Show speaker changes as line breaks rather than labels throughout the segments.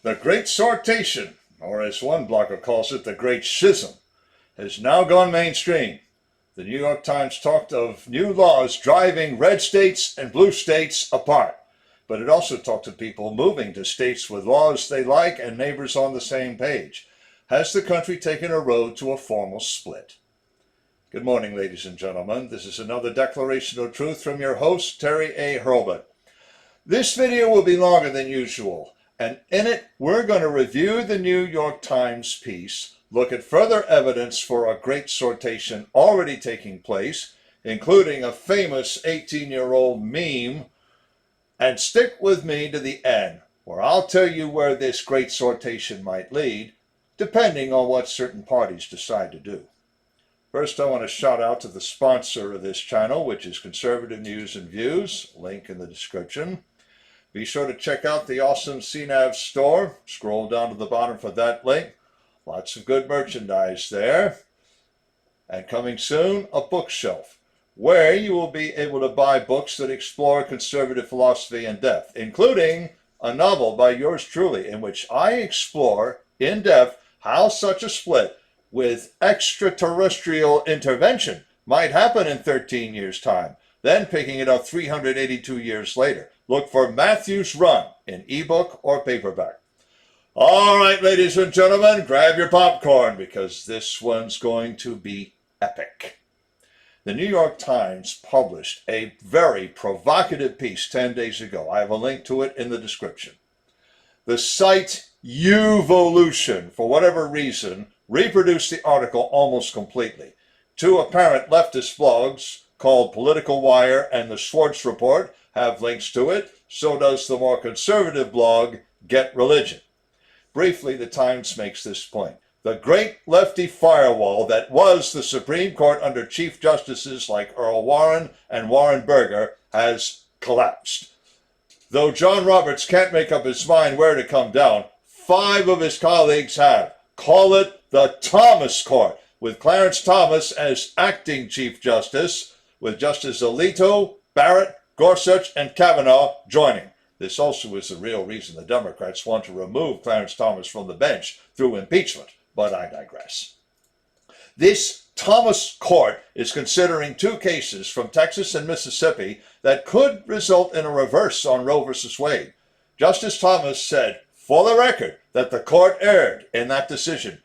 The Great Sortation, or as one blogger calls it, the Great Schism, has now gone mainstream. The New York Times talked of new laws driving red states and blue states apart, but it also talked of people moving to states with laws they like and neighbors on the same page. Has the country taken a road to a formal split? Good morning, ladies and gentlemen. This is another Declaration of Truth from your host, Terry A. Hurlbut. This video will be longer than usual, and in it, we're going to review the New York Times piece, look at further evidence for a great sortation already taking place, including a famous 18-year-old meme, and stick with me to the end, where I'll tell you where this great sortation might lead, depending on what certain parties decide to do. First, I want to shout out to the sponsor of this channel, which is Conservative News and Views, link in the description. Be sure to check out the awesome CNAV Store. Scroll down to the bottom for that link. Lots of good merchandise there. And coming soon, a bookshelf, where you will be able to buy books that explore conservative philosophy in depth, including a novel by yours truly, in which I explore in depth how such a split with extraterrestrial intervention might happen in 13 years' time, then picking it up 382 years later. Look for Matthew's Run in ebook or paperback. All right, ladies and gentlemen, grab your popcorn because this one's going to be epic. The New York Times published a very provocative piece 10 days ago. I have a link to it in the description. The site Uvolution, for whatever reason, reproduced the article almost completely. Two apparent leftist blogs called Political Wire and the Schwartz Report have links to it. So does the more conservative blog Get Religion. Briefly, the Times makes this point. The great lefty firewall that was the Supreme Court under Chief Justices like Earl Warren and Warren Burger has collapsed. Though John Roberts can't make up his mind where to come down, 5 of his colleagues have. Call it the Thomas Court, with Clarence Thomas as acting Chief Justice, with Justice Alito, Barrett, Gorsuch, and Kavanaugh joining. This also is the real reason the Democrats want to remove Clarence Thomas from the bench through impeachment, but I digress. This Thomas Court is considering 2 cases from Texas and Mississippi that could result in a reverse on Roe v. Wade. Justice Thomas said, for the record, that the court erred in that decision.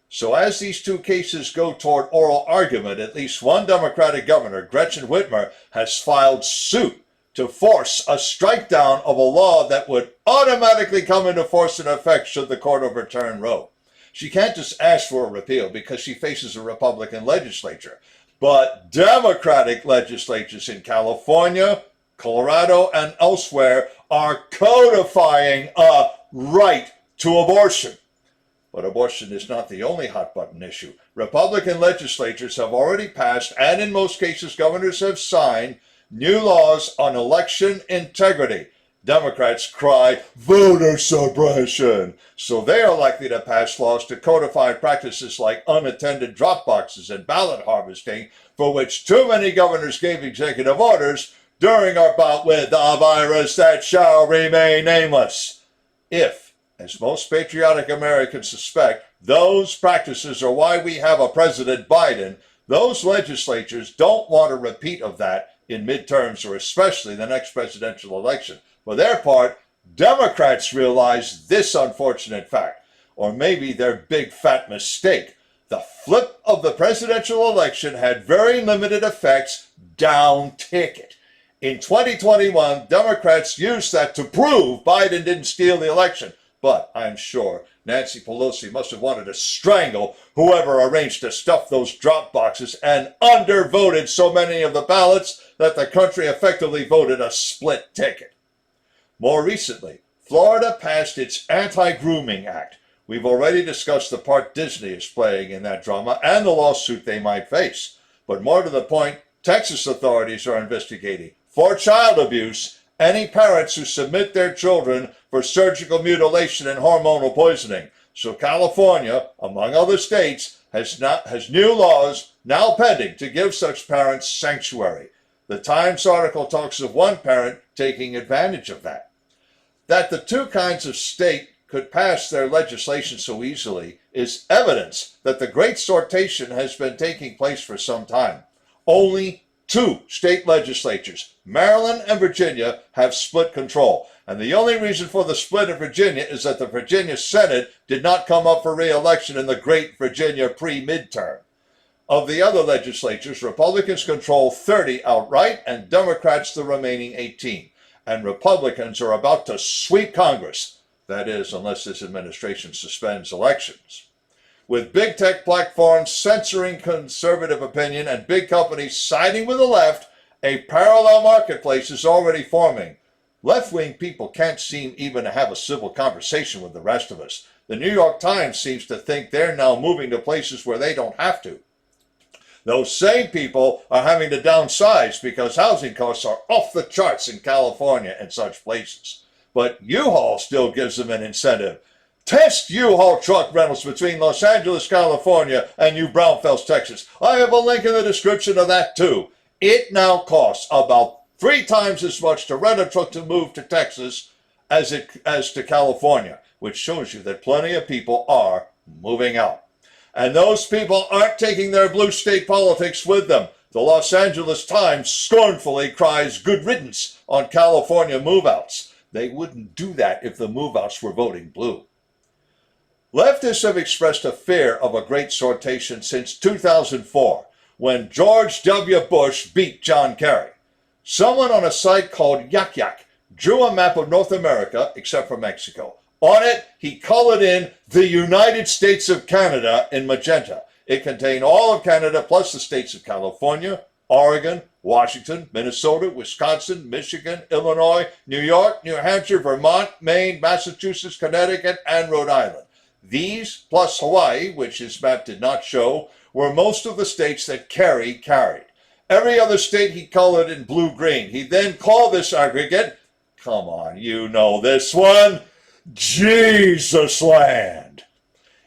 So as these 2 cases go toward oral argument, at least one Democratic governor, Gretchen Whitmer, has filed suit to force a strike down of a law that would automatically come into force and effect should the court overturn Roe. She can't just ask for a repeal because she faces a Republican legislature. But Democratic legislatures in California, Colorado, and elsewhere are codifying a right to abortion. But abortion is not the only hot-button issue. Republican legislatures have already passed, and in most cases governors have signed, new laws on election integrity. Democrats cry, voter suppression. So they are likely to pass laws to codify practices like unattended drop boxes and ballot harvesting, for which too many governors gave executive orders during our bout with the virus that shall remain nameless. If, as most patriotic Americans suspect, those practices are why we have a President Biden, those legislatures don't want a repeat of that in midterms or especially the next presidential election. For their part, Democrats realize this unfortunate fact, or maybe their big fat mistake. The flip of the presidential election had very limited effects down ticket. In 2021, Democrats used that to prove Biden didn't steal the election. But I'm sure Nancy Pelosi must have wanted to strangle whoever arranged to stuff those drop boxes and undervoted so many of the ballots that the country effectively voted a split ticket. More recently, Florida passed its Anti-Grooming Act. We've already discussed the part Disney is playing in that drama and the lawsuit they might face. But more to the point, Texas authorities are investigating, for child abuse, any parents who submit their children for surgical mutilation and hormonal poisoning. So California, among other states, has new laws now pending to give such parents sanctuary. The Times article talks of one parent taking advantage of that. That the 2 kinds of state could pass their legislation so easily is evidence that the Great Sortation has been taking place for some time. Only two state legislatures, Maryland and Virginia, have split control. And the only reason for the split in Virginia is that the Virginia Senate did not come up for re-election in the Great Virginia pre-midterm. Of the other legislatures, Republicans control 30 outright and Democrats the remaining 18. And Republicans are about to sweep Congress. That is, unless this administration suspends elections. With big tech platforms censoring conservative opinion and big companies siding with the left, a parallel marketplace is already forming. Left-wing people can't seem even to have a civil conversation with the rest of us. The New York Times seems to think they're now moving to places where they don't have to. Those same people are having to downsize because housing costs are off the charts in California and such places. But U-Haul still gives them an incentive. Test U-Haul truck rentals between Los Angeles, California and New Braunfels, Texas. I have a link in the description of that too. It now costs about 3 times as much to rent a truck to move to Texas as to California, which shows you that plenty of people are moving out. And those people aren't taking their blue state politics with them. The Los Angeles Times scornfully cries good riddance on California move-outs. They wouldn't do that if the move-outs were voting blue. Leftists have expressed a fear of a great sortation since 2004, when George W. Bush beat John Kerry. Someone on a site called Yak Yak drew a map of North America, except for Mexico. On it, he colored in the United States of Canada in magenta. It contained all of Canada plus the states of California, Oregon, Washington, Minnesota, Wisconsin, Michigan, Illinois, New York, New Hampshire, Vermont, Maine, Massachusetts, Connecticut, and Rhode Island. These, plus Hawaii, which his map did not show, were most of the states that Kerry carried. Every other state he colored in blue-green. He then called this aggregate, come on, you know this one, Jesus Land.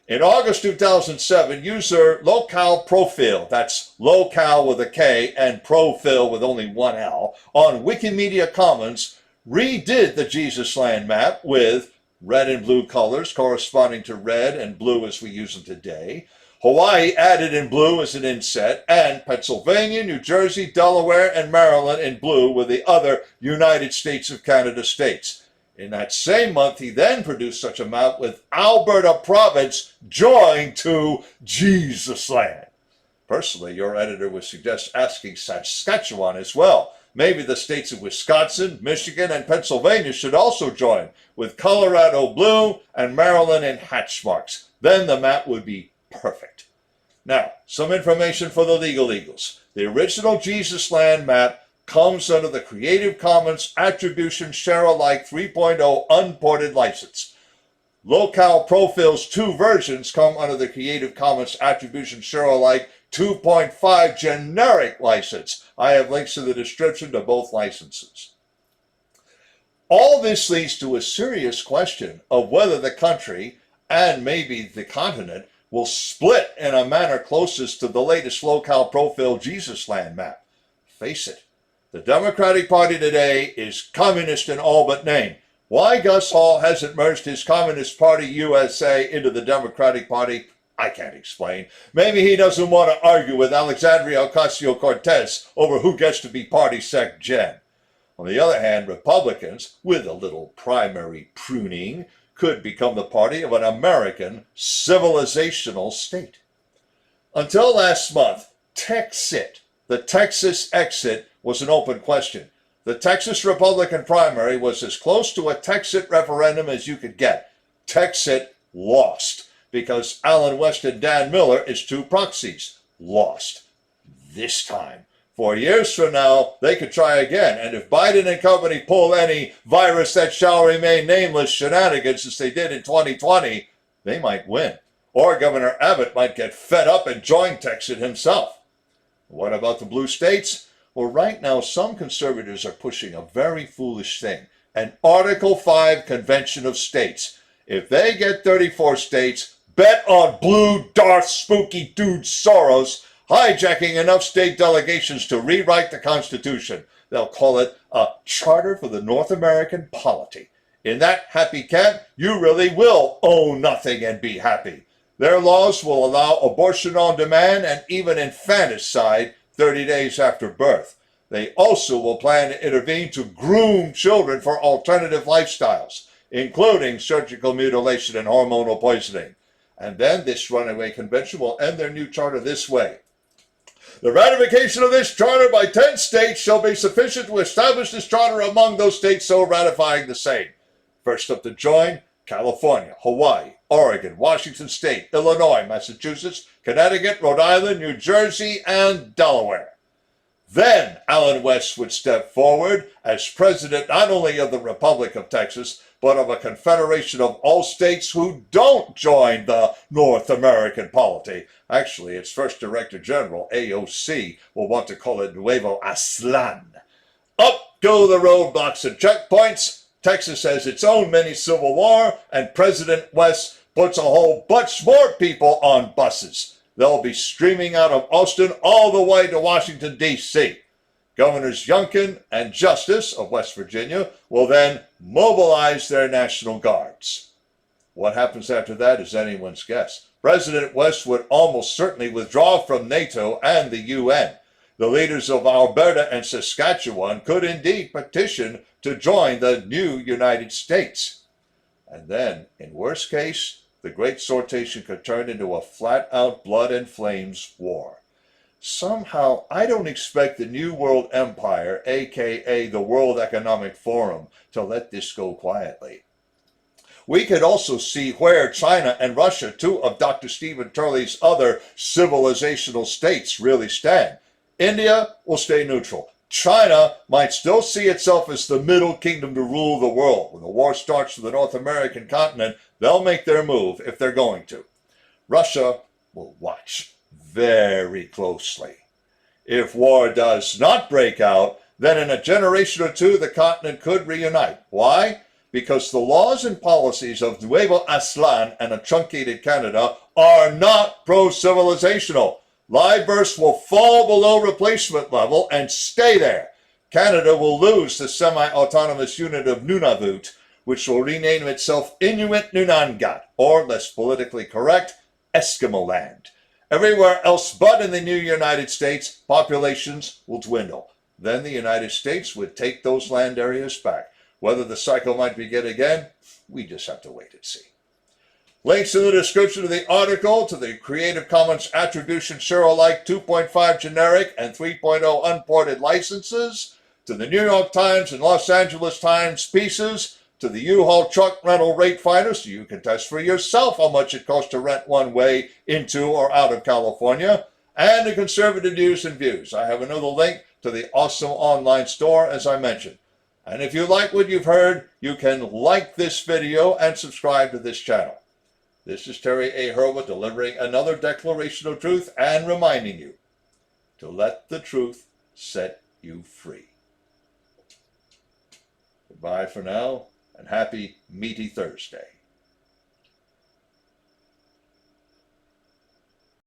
In August 2007, user LocalProfil, that's local with a K and profil with only one L, on Wikimedia Commons redid the Jesus Land map with red and blue colors corresponding to red and blue as we use them today. Hawaii added in blue as an inset, and Pennsylvania, New Jersey, Delaware, and Maryland in blue with the other United States of Canada states. In that same month, he then produced such a map with Alberta province joined to Jesus Land. Personally, your editor would suggest asking Saskatchewan as well. Maybe the states of Wisconsin, Michigan, and Pennsylvania should also join, with Colorado blue and Maryland in hatch marks. Then the map would be perfect. Now, some information for the legal eagles. The original Jesus Land map comes under the Creative Commons Attribution Share-alike 3.0 unported license. LocalProfil's 2 versions come under the Creative Commons Attribution Share-alike 2.5 generic license. I have links in the description to both licenses. All this leads to a serious question of whether the country, and maybe the continent, will split in a manner closest to the latest LocalProfil Jesus Land map. Face it, the Democratic Party today is communist in all but name. Why Gus Hall hasn't merged his Communist Party USA into the Democratic Party, I can't explain. Maybe he doesn't want to argue with Alexandria Ocasio-Cortez over who gets to be party sec gen. On the other hand, Republicans, with a little primary pruning, could become the party of an American civilizational state. Until last month, Texit, the Texas exit, was an open question. The Texas Republican primary was as close to a Texit referendum as you could get. Texit lost because Allen West and Dan Miller is 2 proxies. Lost. This time. 4 years from now, they could try again. And if Biden and company pull any virus that shall remain nameless shenanigans as they did in 2020, they might win. Or Governor Abbott might get fed up and join Texas himself. What about the blue states? Well, right now, some conservatives are pushing a very foolish thing, an Article 5 Convention of States. If they get 34 states, bet on blue Darth spooky dude Soros hijacking enough state delegations to rewrite the Constitution. They'll call it a Charter for the North American Polity. In that happy camp, you really will own nothing and be happy. Their laws will allow abortion on demand and even infanticide 30 days after birth. They also will plan to intervene to groom children for alternative lifestyles, including surgical mutilation and hormonal poisoning. And then this runaway convention will end their new charter this way. The ratification of this charter by 10 states shall be sufficient to establish this charter among those states so ratifying the same. First up to join, California, Hawaii, Oregon, Washington State, Illinois, Massachusetts, Connecticut, Rhode Island, New Jersey, and Delaware. Then Allen West would step forward as president not only of the Republic of Texas, but of a confederation of all states who don't join the North American polity. Actually, its first Director General, AOC, will want to call it Nuevo Aslan. Up go the roadblocks and checkpoints. Texas has its own mini-civil war, and President West puts a whole bunch more people on buses. They'll be streaming out of Austin all the way to Washington, D.C. Governors Youngkin and Justice of West Virginia will then mobilize their National Guards. What happens after that is anyone's guess. President West would almost certainly withdraw from NATO and the UN. The leaders of Alberta and Saskatchewan could indeed petition to join the new United States. And then, in worst case, the Great Sortation could turn into a flat-out blood and flames war. Somehow, I don't expect the New World Empire, aka the World Economic Forum, to let this go quietly. We could also see where China and Russia, two of Dr. Stephen Turley's other civilizational states, really stand. India will stay neutral. China might still see itself as the middle kingdom to rule the world. When the war starts for the North American continent, they'll make their move if they're going to. Russia will watch very closely. If war does not break out, then in a generation or two, the continent could reunite. Why? Because the laws and policies of Nuevo Aslan and a truncated Canada are not pro-civilizational. Live births will fall below replacement level and stay there. Canada will lose the semi-autonomous unit of Nunavut, which will rename itself Inuit Nunangat, or, less politically correct, Eskimo land. Everywhere else but in the new United States, populations will dwindle. Then the United States would take those land areas back. Whether the cycle might begin again, we just have to wait and see. Links in the description of the article to the Creative Commons Attribution Share-alike 2.5 generic and 3.0 unported licenses, to the New York Times and Los Angeles Times pieces, to the U-Haul truck rental rate finder so you can test for yourself how much it costs to rent one way into or out of California, and to Conservative News and Views. I have another link to the awesome online store, as I mentioned. And if you like what you've heard, you can like this video and subscribe to this channel. This is Terry A. Hurwitz delivering another declaration of truth and reminding you to let the truth set you free. Goodbye for now, and happy Meaty Thursday.